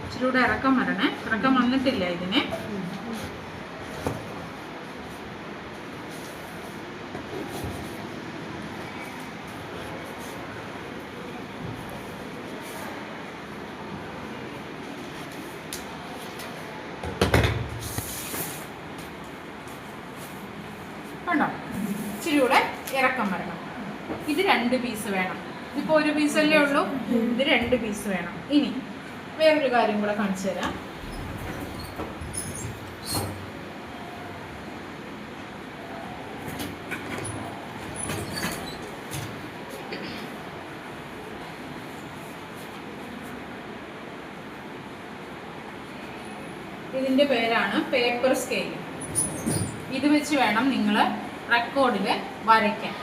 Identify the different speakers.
Speaker 1: ഇച്ചിരി കൂടെ ഇറക്കം വരണേ. ഇറക്കം വന്നിട്ടില്ല ഇതിന്. കണ്ടോ, ഇച്ചിരി കൂടെ ഇറക്കം വരണം. ഇത് 2 പീസ് വേണം. ഇതിപ്പോൾ 1 പീസല്ലേ ഉള്ളൂ, ഇത് 2 പീസ് വേണം. ഇനി വേറൊരു കാര്യം കൂടെ കാണിച്ചു തരാം. ഇതിൻ്റെ പേരാണ് പേപ്പർ സ്കെയിൽ. ഇത് വെച്ച് വേണം നിങ്ങൾ റെക്കോർഡിൽ വരയ്ക്കാൻ.